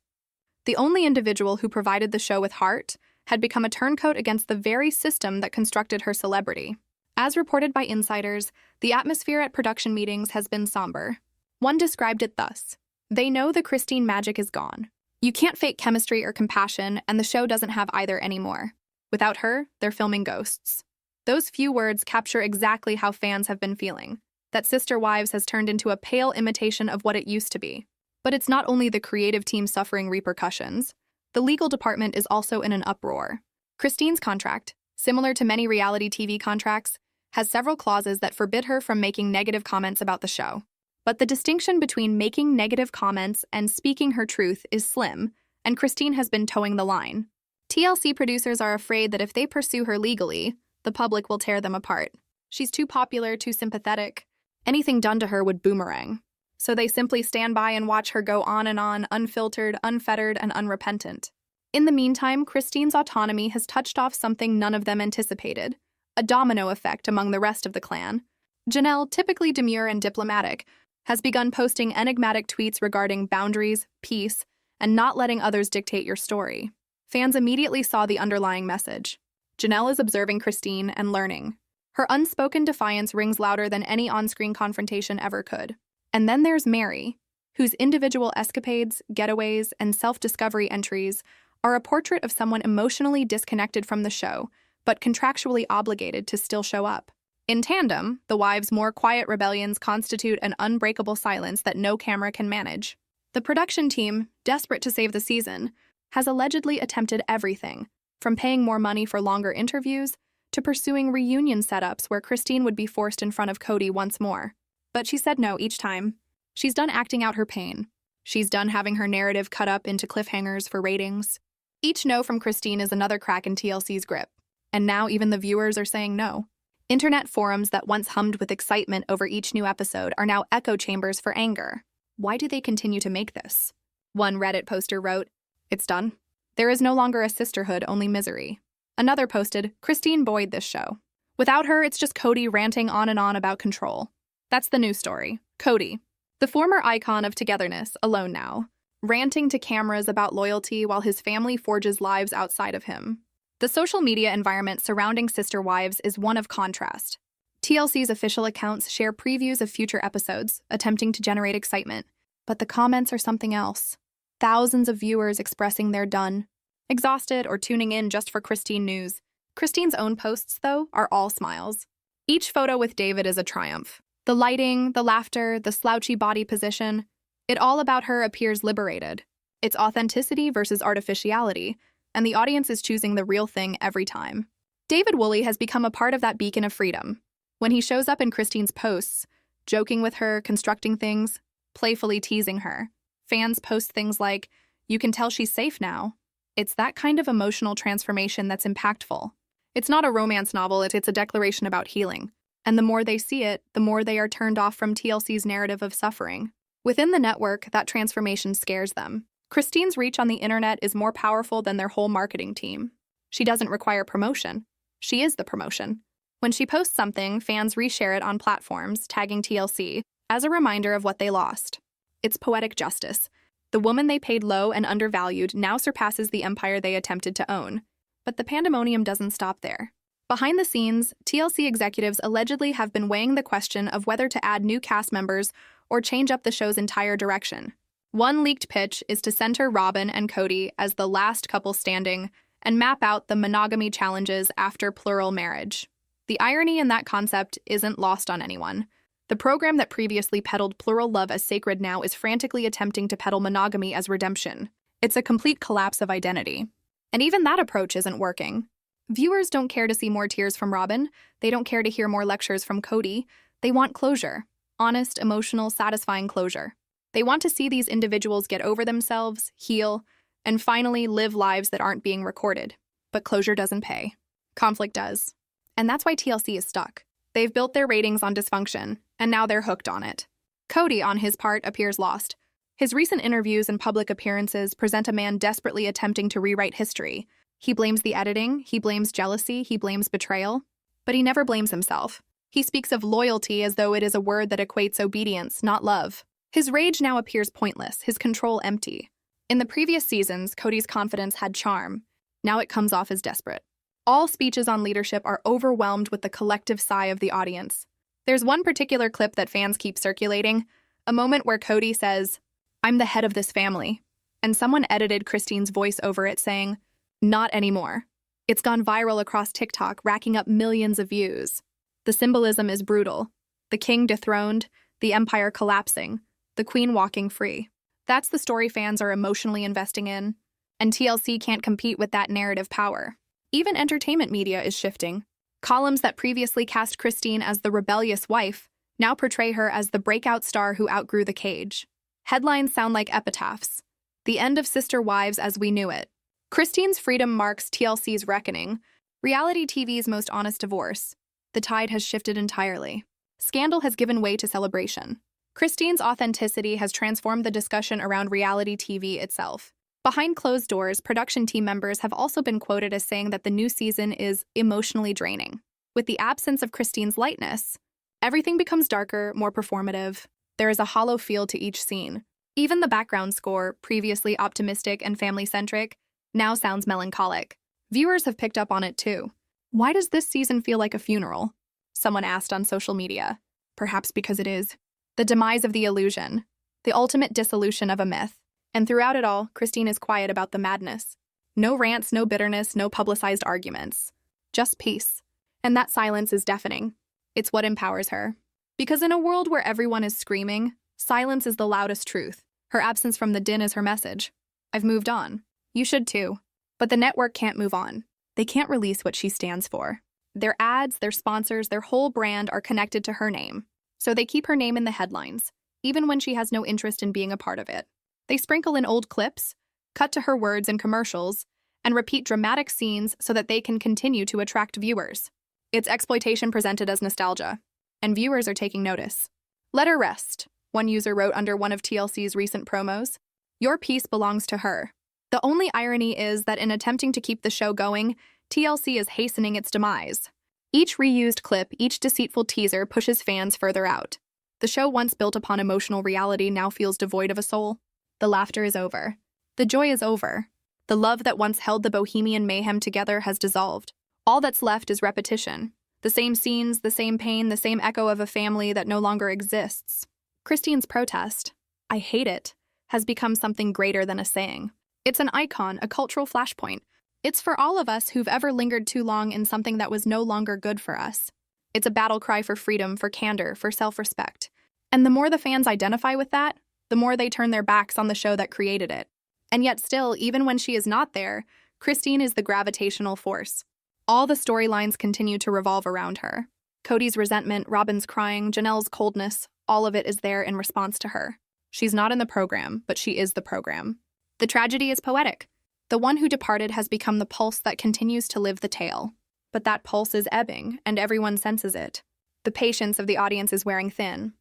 Speaker 1: The only individual who provided the show with heart had become a turncoat against the very system that constructed her celebrity. As reported by insiders, the atmosphere at production meetings has been somber. One described it thus: they know the Christine magic is gone. You can't fake chemistry or compassion, and the show doesn't have either anymore. Without her, they're filming ghosts. Those few words capture exactly how fans have been feeling, that Sister Wives has turned into a pale imitation of what it used to be. But it's not only the creative team suffering repercussions. The legal department is also in an uproar. Christine's contract, similar to many reality TV contracts, has several clauses that forbid her from making negative comments about the show. But the distinction between making negative comments and speaking her truth is slim, and Christine has been towing the line. TLC producers are afraid that if they pursue her legally, the public will tear them apart. She's too popular, too sympathetic. Anything done to her would boomerang. So they simply stand by and watch her go on, unfiltered, unfettered, and unrepentant. In the meantime, Christine's autonomy has touched off something none of them anticipated: a domino effect among the rest of the clan. Janelle, typically demure and diplomatic, has begun posting enigmatic tweets regarding boundaries, peace, and not letting others dictate your story. Fans immediately saw the underlying message. Janelle is observing Christine and learning. Her unspoken defiance rings louder than any on-screen confrontation ever could. And then there's Mary, whose individual escapades, getaways, and self-discovery entries are a portrait of someone emotionally disconnected from the show, but contractually obligated to still show up. In tandem, the wives' more quiet rebellions constitute an unbreakable silence that no camera can manage. The production team, desperate to save the season, has allegedly attempted everything, from paying more money for longer interviews to pursuing reunion setups where Christine would be forced in front of Kody once more. But she said no each time. She's done acting out her pain. She's done having her narrative cut up into cliffhangers for ratings. Each no from Christine is another crack in TLC's grip. And now even the viewers are saying no. Internet forums that once hummed with excitement over each new episode are now echo chambers for anger. Why do they continue to make this? One Reddit poster wrote, "It's done. There is no longer a sisterhood, only misery." Another posted, "Christine buoyed this show. Without her, it's just Kody ranting on and on about control." That's the new story. Kody, the former icon of togetherness, alone now, ranting to cameras about loyalty while his family forges lives outside of him. The social media environment surrounding Sister Wives is one of contrast. TLC's official accounts share previews of future episodes, attempting to generate excitement. But the comments are something else. Thousands of viewers expressing they're done, exhausted, or tuning in just for Christine news. Christine's own posts, though, are all smiles. Each photo with David is a triumph. The lighting, the laughter, the slouchy body position, it all about her appears liberated. It's authenticity versus artificiality, and the audience is choosing the real thing every time. David Woolley has become a part of that beacon of freedom. When he shows up in Christine's posts, joking with her, constructing things, playfully teasing her, fans post things like, "You can tell she's safe now." It's that kind of emotional transformation that's impactful. It's not a romance novel, it's a declaration about healing. And the more they see it, the more they are turned off from TLC's narrative of suffering. Within the network, that transformation scares them. Christine's reach on the internet is more powerful than their whole marketing team. She doesn't require promotion. She is the promotion. When she posts something, fans reshare it on platforms, tagging TLC, as a reminder of what they lost. It's poetic justice. The woman they paid low and undervalued now surpasses the empire they attempted to own. But the pandemonium doesn't stop there. Behind the scenes, TLC executives allegedly have been weighing the question of whether to add new cast members or change up the show's entire direction. One leaked pitch is to center Robin and Kody as the last couple standing and map out the monogamy challenges after plural marriage. The irony in that concept isn't lost on anyone. The program that previously peddled plural love as sacred now is frantically attempting to peddle monogamy as redemption. It's a complete collapse of identity. And even that approach isn't working. Viewers don't care to see more tears from Robin. They don't care to hear more lectures from Kody. They want closure. Honest, emotional, satisfying closure. They want to see these individuals get over themselves, heal, and finally live lives that aren't being recorded. But closure doesn't pay. Conflict does. And that's why TLC is stuck. They've built their ratings on dysfunction, and now they're hooked on it. Kody, on his part, appears lost. His recent interviews and public appearances present a man desperately attempting to rewrite history. He blames the editing, he blames jealousy, he blames betrayal. But he never blames himself. He speaks of loyalty as though it is a word that equates obedience, not love. His rage now appears pointless, his control empty. In the previous seasons, Kody's confidence had charm. Now it comes off as desperate. All speeches on leadership are overwhelmed with the collective sigh of the audience. There's one particular clip that fans keep circulating, a moment where Kody says, "I'm the head of this family," and someone edited Christine's voice over it saying, "Not anymore." It's gone viral across TikTok, racking up millions of views. The symbolism is brutal. The king dethroned, the empire collapsing, the queen walking free. That's the story fans are emotionally investing in, and TLC can't compete with that narrative power. Even entertainment media is shifting. Columns that previously cast Christine as the rebellious wife now portray her as the breakout star who outgrew the cage. Headlines sound like epitaphs. The end of Sister Wives as we knew it. Christine's freedom marks TLC's reckoning, reality TV's most honest divorce. The tide has shifted entirely. Scandal has given way to celebration. Christine's authenticity has transformed the discussion around reality TV itself. Behind closed doors, production team members have also been quoted as saying that the new season is emotionally draining. With the absence of Christine's lightness, everything becomes darker, more performative. There is a hollow feel to each scene. Even the background score, previously optimistic and family-centric, now sounds melancholic. Viewers have picked up on it too. Why does this season feel like a funeral? Someone asked on social media. Perhaps because it is. The demise of the illusion. The ultimate dissolution of a myth. And throughout it all, Christine is quiet about the madness. No rants, no bitterness, no publicized arguments. Just peace. And that silence is deafening. It's what empowers her. Because in a world where everyone is screaming, silence is the loudest truth. Her absence from the din is her message. I've moved on. You should too. But the network can't move on. They can't release what she stands for. Their ads, their sponsors, their whole brand are connected to her name. So they keep her name in the headlines, even when she has no interest in being a part of it. They sprinkle in old clips, cut to her words in commercials, and repeat dramatic scenes so that they can continue to attract viewers. It's exploitation presented as nostalgia, and viewers are taking notice. Let her rest, one user wrote under one of TLC's recent promos. Your piece belongs to her. The only irony is that in attempting to keep the show going, TLC is hastening its demise. Each reused clip, each deceitful teaser pushes fans further out. The show once built upon emotional reality now feels devoid of a soul. The laughter is over. The joy is over. The love that once held the bohemian mayhem together has dissolved. All that's left is repetition. The same scenes, the same pain, the same echo of a family that no longer exists. Christine's protest, "I hate it," has become something greater than a saying. It's an icon, a cultural flashpoint. It's for all of us who've ever lingered too long in something that was no longer good for us. It's a battle cry for freedom, for candor, for self-respect. And the more the fans identify with that, the more they turn their backs on the show that created it. And yet still, even when she is not there, Christine is the gravitational force. All the storylines continue to revolve around her. Kody's resentment, Robin's crying, Janelle's coldness, all of it is there in response to her. She's not in the program, but she is the program. The tragedy is poetic. The one who departed has become the pulse that continues to live the tale. But that pulse is ebbing, and everyone senses it. The patience of the audience is wearing thin.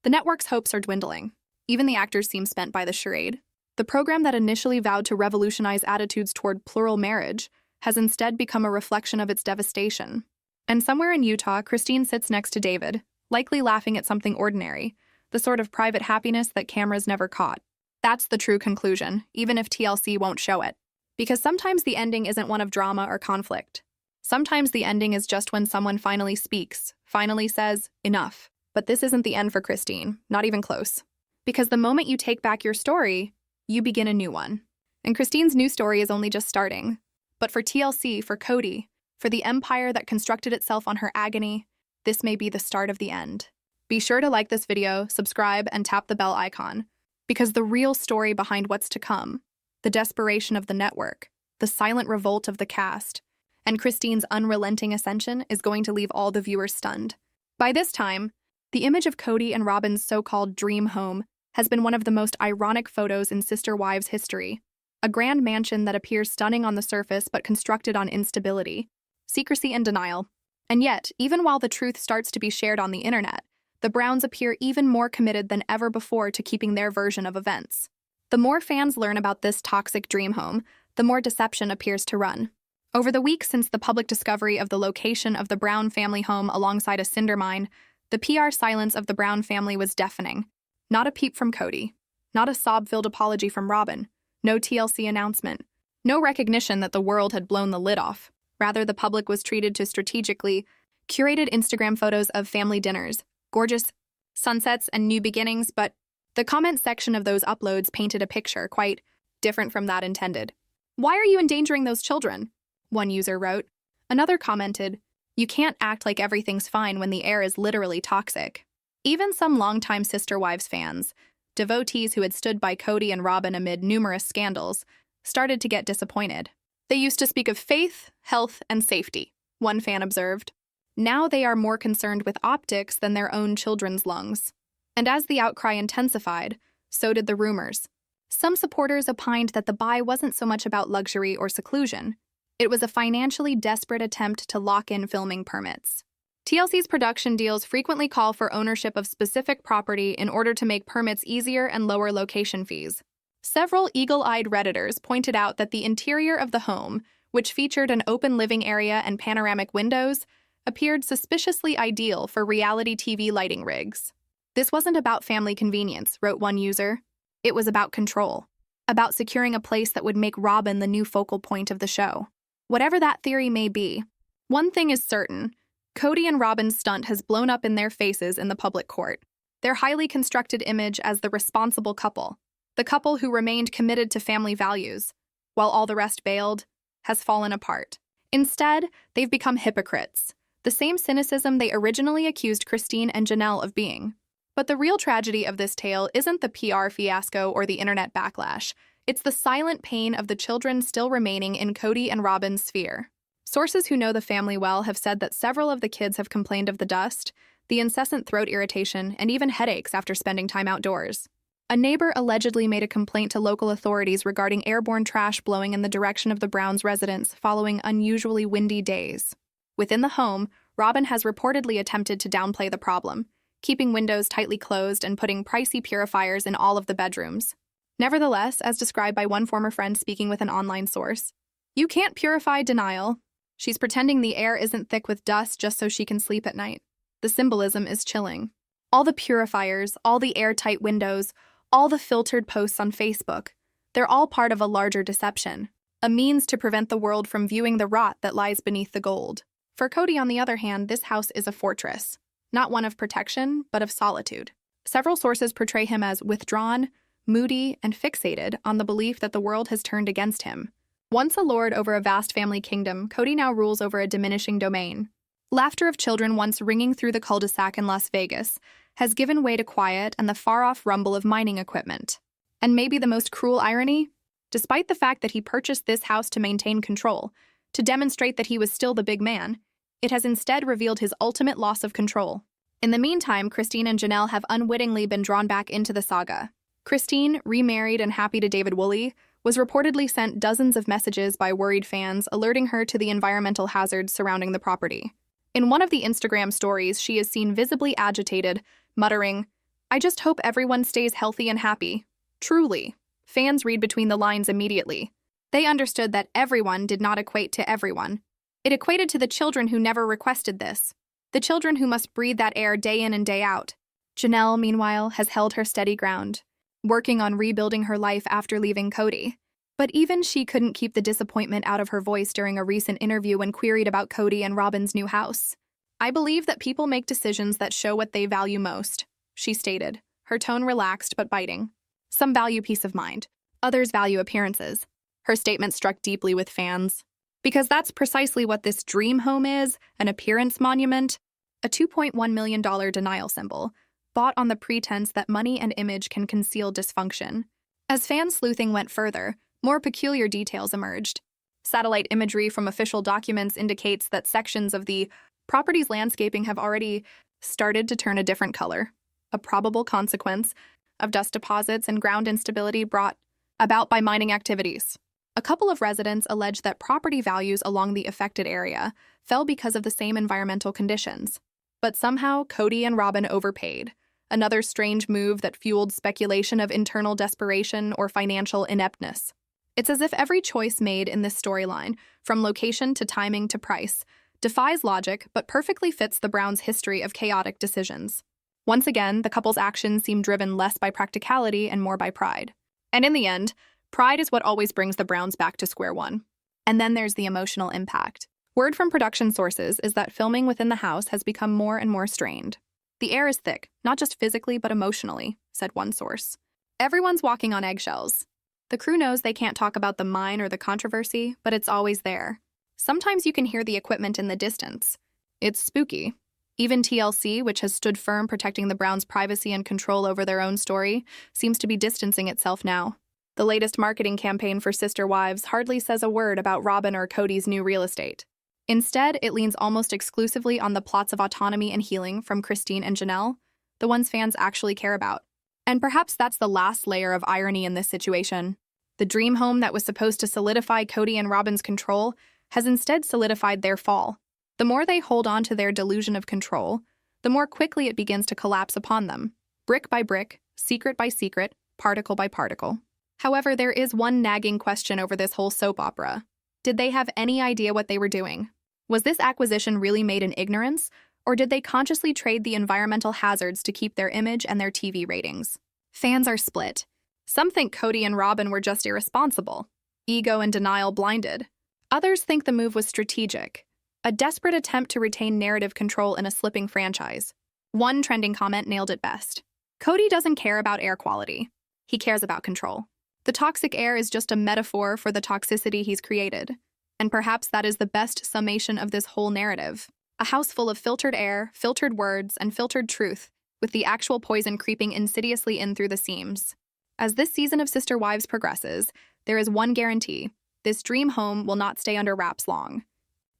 Speaker 1: The network's hopes are dwindling. Even the actors seem spent by the charade. The program that initially vowed to revolutionize attitudes toward plural marriage has instead become a reflection of its devastation. And somewhere in Utah, Christine sits next to David, likely laughing at something ordinary, the sort of private happiness that cameras never caught. That's the true conclusion, even if TLC won't show it. Because sometimes the ending isn't one of drama or conflict. Sometimes the ending is just when someone finally speaks, finally says, enough. But this isn't the end for Christine, not even close. Because the moment you take back your story, you begin a new one. And Christine's new story is only just starting. But for TLC, for Kody, for the empire that constructed itself on her agony, this may be the start of the end. Be sure to like this video, subscribe, and tap the bell icon. Because the real story behind what's to come, the desperation of the network, the silent revolt of the cast, and Christine's unrelenting ascension is going to leave all the viewers stunned. By this time, the image of Kody and Robin's so-called dream home has been one of the most ironic photos in Sister Wives history. A grand mansion that appears stunning on the surface but constructed on instability, secrecy, and denial. And yet, even while the truth starts to be shared on the internet, the Browns appear even more committed than ever before to keeping their version of events. The more fans learn about this toxic dream home, the more deception appears to run. Over the weeks since the public discovery of the location of the Brown family home alongside a cinder mine, the PR silence of the Brown family was deafening. Not a peep from Kody. Not a sob-filled apology from Robin. No TLC announcement. No recognition that the world had blown the lid off. Rather, the public was treated to strategically curated Instagram photos of family dinners, gorgeous sunsets, and new beginnings, but the comment section of those uploads painted a picture quite different from that intended. "Why are you endangering those children?" one user wrote. Another commented, "You can't act like everything's fine when the air is literally toxic." Even some longtime Sister Wives fans, devotees who had stood by Kody and Robin amid numerous scandals, started to get disappointed. "They used to speak of faith, health, and safety," one fan observed. Now they are more concerned with optics than their own children's lungs. And as the outcry intensified, so did the rumors. Some supporters opined that the buy wasn't so much about luxury or seclusion. It was a financially desperate attempt to lock in filming permits. TLC's production deals frequently call for ownership of specific property in order to make permits easier and lower location fees. Several eagle-eyed Redditors pointed out that the interior of the home, which featured an open living area and panoramic windows, appeared suspiciously ideal for reality TV lighting rigs. This wasn't about family convenience, wrote one user. It was about control, about securing a place that would make Robyn the new focal point of the show. Whatever that theory may be, one thing is certain. Kody and Robyn's stunt has blown up in their faces in the public court. Their highly constructed image as the responsible couple, the couple who remained committed to family values, while all the rest bailed, has fallen apart. Instead, they've become hypocrites, the same cynicism they originally accused Christine and Janelle of being. But the real tragedy of this tale isn't the PR fiasco or the internet backlash. It's the silent pain of the children still remaining in Kody and Robyn's sphere. Sources who know the family well have said that several of the kids have complained of the dust, the incessant throat irritation, and even headaches after spending time outdoors. A neighbor allegedly made a complaint to local authorities regarding airborne trash blowing in the direction of the Browns' residence following unusually windy days. Within the home, Robyn has reportedly attempted to downplay the problem, keeping windows tightly closed and putting pricey purifiers in all of the bedrooms. Nevertheless, as described by one former friend speaking with an online source, you can't purify denial. She's pretending the air isn't thick with dust just so she can sleep at night. The symbolism is chilling. All the purifiers, all the airtight windows, all the filtered posts on Facebook, they're all part of a larger deception, a means to prevent the world from viewing the rot that lies beneath the gold. For Kody, on the other hand, this house is a fortress, not one of protection, but of solitude. Several sources portray him as withdrawn, moody, and fixated on the belief that the world has turned against him. Once a lord over a vast family kingdom, Kody now rules over a diminishing domain. Laughter of children once ringing through the cul-de-sac in Las Vegas has given way to quiet and the far-off rumble of mining equipment. And maybe the most cruel irony? Despite the fact that he purchased this house to maintain control, to demonstrate that he was still the big man, it has instead revealed his ultimate loss of control. In the meantime, Christine and Janelle have unwittingly been drawn back into the saga. Christine, remarried and happy to David Woolley, was reportedly sent dozens of messages by worried fans alerting her to the environmental hazards surrounding the property. In one of the Instagram stories, she is seen visibly agitated, muttering, "I just hope everyone stays healthy and happy." Truly. Fans read between the lines immediately. They understood that everyone did not equate to everyone. It equated to the children who never requested this, the children who must breathe that air day in and day out. Janelle, meanwhile, has held her steady ground, working on rebuilding her life after leaving Kody. But even she couldn't keep the disappointment out of her voice during a recent interview when queried about Kody and Robyn's new house. "I believe that people make decisions that show what they value most," she stated, her tone relaxed but biting. "Some value peace of mind. Others value appearances." Her statement struck deeply with fans. Because that's precisely what this dream home is, an appearance monument, a $2.1 million denial symbol, bought on the pretense that money and image can conceal dysfunction. As fan sleuthing went further, more peculiar details emerged. Satellite imagery from official documents indicates that sections of the property's landscaping have already started to turn a different color, a probable consequence of dust deposits and ground instability brought about by mining activities. A couple of residents allege that property values along the affected area fell because of the same environmental conditions. But somehow, Kody and Robyn overpaid, another strange move that fueled speculation of internal desperation or financial ineptness. It's as if every choice made in this storyline, from location to timing to price, defies logic but perfectly fits the Browns' history of chaotic decisions. Once again, the couple's actions seem driven less by practicality and more by pride. And in the end, pride is what always brings the Browns back to square one. And then there's the emotional impact. Word from production sources is that filming within the house has become more and more strained. "The air is thick, not just physically but emotionally," said one source. "Everyone's walking on eggshells. The crew knows they can't talk about the mine or the controversy, but it's always there. Sometimes you can hear the equipment in the distance. It's spooky." Even TLC, which has stood firm protecting the Browns' privacy and control over their own story, seems to be distancing itself now. The latest marketing campaign for Sister Wives hardly says a word about Robyn or Kody's new real estate. Instead, it leans almost exclusively on the plots of autonomy and healing from Christine and Janelle, the ones fans actually care about. And perhaps that's the last layer of irony in this situation. The dream home that was supposed to solidify Kody and Robyn's control has instead solidified their fall. The more they hold on to their delusion of control, the more quickly it begins to collapse upon them, brick by brick, secret by secret, particle by particle. However, there is one nagging question over this whole soap opera. Did they have any idea what they were doing? Was this acquisition really made in ignorance, Or did they consciously trade the environmental hazards to keep their image and their TV ratings? Fans are split. Some think Kody and Robyn were just irresponsible, ego and denial blinded. Others think the move was strategic, a desperate attempt to retain narrative control in a slipping franchise. One trending comment nailed it best. Kody doesn't care about air quality. He cares about control. The toxic air is just a metaphor for the toxicity he's created. And perhaps that is the best summation of this whole narrative. A house full of filtered air, filtered words, and filtered truth, with the actual poison creeping insidiously in through the seams. As this season of Sister Wives progresses, there is one guarantee: this dream home will not stay under wraps long.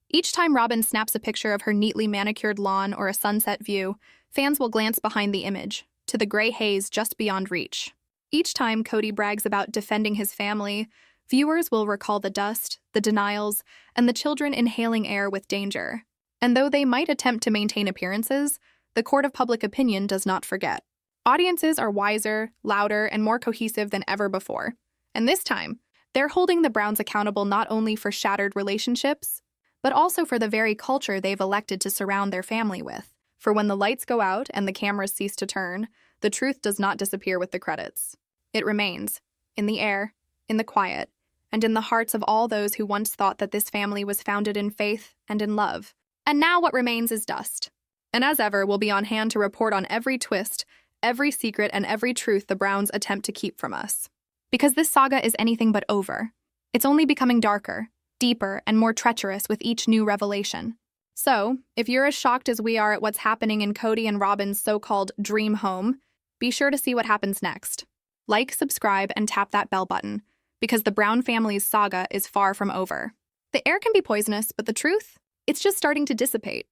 Speaker 1: Each time Robyn snaps a picture of her neatly manicured lawn or a sunset view, fans will glance behind the image, to the gray haze just beyond reach. Each time Kody brags about defending his family, viewers will recall the dust, the denials, and the children inhaling air with danger. And though they might attempt to maintain appearances, the court of public opinion does not forget. Audiences are wiser, louder, and more cohesive than ever before. And this time, they're holding the Browns accountable not only for shattered relationships, but also for the very culture they've elected to surround their family with. For when the lights go out and the cameras cease to turn, the truth does not disappear with the credits. It remains, in the air, in the quiet, and in the hearts of all those who once thought that this family was founded in faith and in love. And now what remains is dust. And as ever, we'll be on hand to report on every twist, every secret, and every truth the Browns attempt to keep from us. Because this saga is anything but over. It's only becoming darker, deeper, and more treacherous with each new revelation. So, if you're as shocked as we are at what's happening in Kody and Robyn's so-called dream home, be sure to see what happens next. Like, subscribe, and tap that bell button, because the Brown family's saga is far from over. The air can be poisonous, but the truth? It's just starting to dissipate.